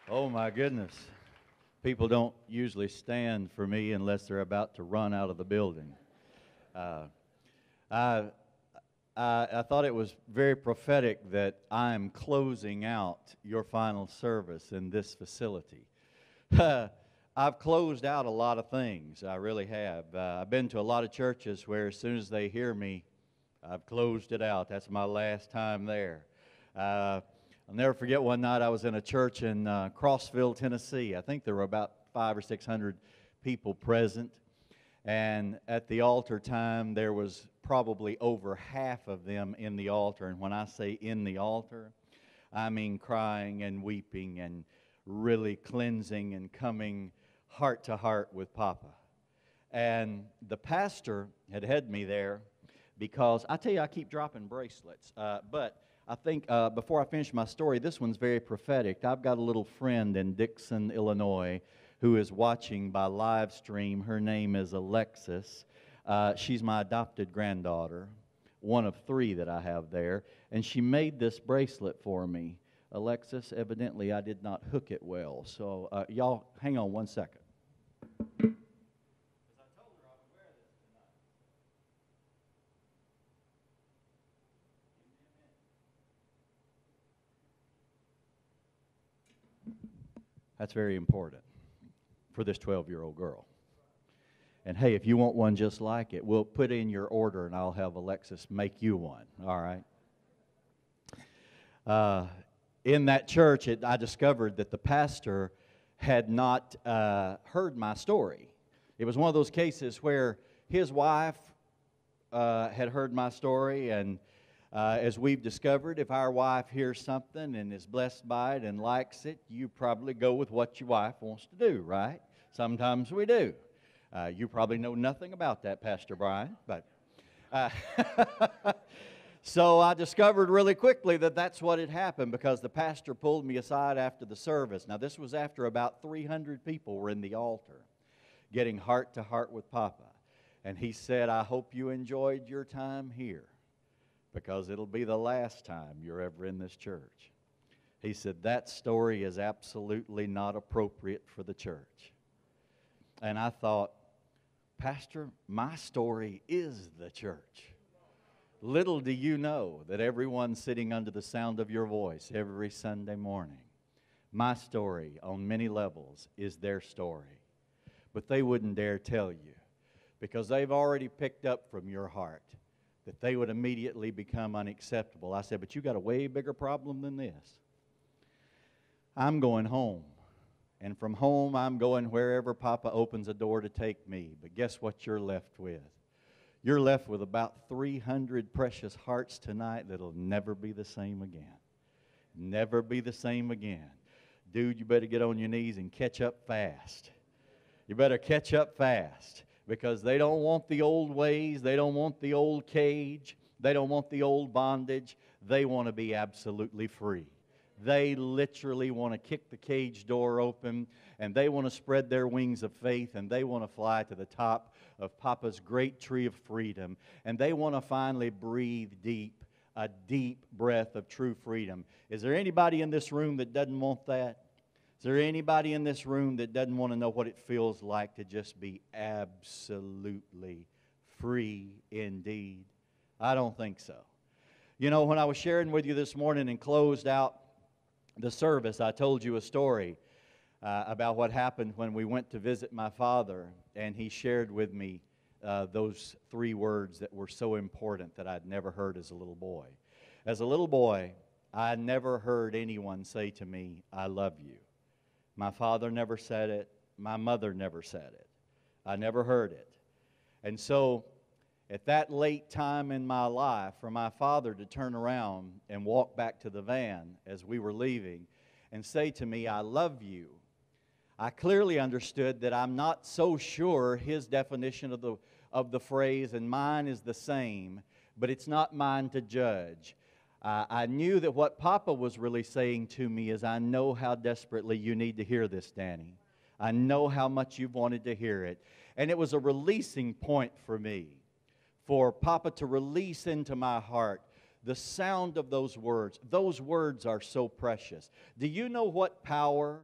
Oh my goodness. People don't usually stand for me unless they're about to run out of the building. Uh, I, I thought it was very prophetic that I'm closing out your final service in this facility. I've closed out a lot of things. I really have. I've been to a lot of churches where as soon as they hear me, I've closed it out. That's my last time there. I'll never forget one night I was in a church in Crossville, Tennessee. I think there were about 500 or 600 people present. And at the altar time, there was probably over half of them in the altar. And when I say in the altar, I mean crying and weeping and really cleansing and coming heart to heart with Papa. And the pastor had me there because, I tell you, I keep dropping bracelets. But I think before I finish my story, this one's very prophetic. I've got a little friend in Dixon, Illinois, who is watching by live stream. Her name is Alexis. She's my adopted granddaughter, one of 3 that I have there. And she made this bracelet for me. Alexis, evidently I did not hook it well. So y'all hang on one second. That's very important for this 12-year-old girl. And hey, if you want one just like it, we'll put in your order and I'll have Alexis make you one, all right? In that church, I discovered that the pastor had not heard my story. It was one of those cases where his wife had heard my story, and as we've discovered, if our wife hears something and is blessed by it and likes it, you probably go with what your wife wants to do, right? Sometimes we do. You probably know nothing about that, Pastor Brian, but so I discovered really quickly that that's what had happened because the pastor pulled me aside after the service. Now, this was after about 300 people were in the altar getting heart to heart with Papa. And he said, I hope you enjoyed your time here, because it'll be the last time you're ever in this church. He said, that story is absolutely not appropriate for the church. And I thought, Pastor, my story is the church. Little do you know that everyone sitting under the sound of your voice every Sunday morning, my story on many levels is their story. But they wouldn't dare tell you because they've already picked up from your heart that they would immediately become unacceptable. I said, but you got a way bigger problem than this. I'm going home. And from home, I'm going wherever Papa opens a door to take me. But guess what you're left with? You're left with about 300 precious hearts tonight that'll never be the same again. Never be the same again. Dude, you better get on your knees and catch up fast. You better catch up fast. Because they don't want the old ways, they don't want the old cage, they don't want the old bondage. They want to be absolutely free. They literally want to kick the cage door open, and they want to spread their wings of faith, and they want to fly to the top of Papa's great tree of freedom, and they want to finally breathe deep, a deep breath of true freedom. Is there anybody in this room that doesn't want that? Is there anybody in this room that doesn't want to know what it feels like to just be absolutely free indeed? I don't think so. You know, when I was sharing with you this morning and closed out the service, I told you a story about what happened when we went to visit my father, and he shared with me those 3 words that were so important that I'd never heard as a little boy. As a little boy, I never heard anyone say to me, I love you. My father never said it. My mother never said it. I never heard it. And so, at that late time in my life, for my father to turn around and walk back to the van as we were leaving and say to me, I love you, I clearly understood that I'm not so sure his definition of the phrase and mine is the same, but it's not mine to judge. I knew that what Papa was really saying to me is, I know how desperately you need to hear this, Danny. I know how much you've wanted to hear it. And it was a releasing point for me, for Papa to release into my heart the sound of those words. Those words are so precious. Do you know what power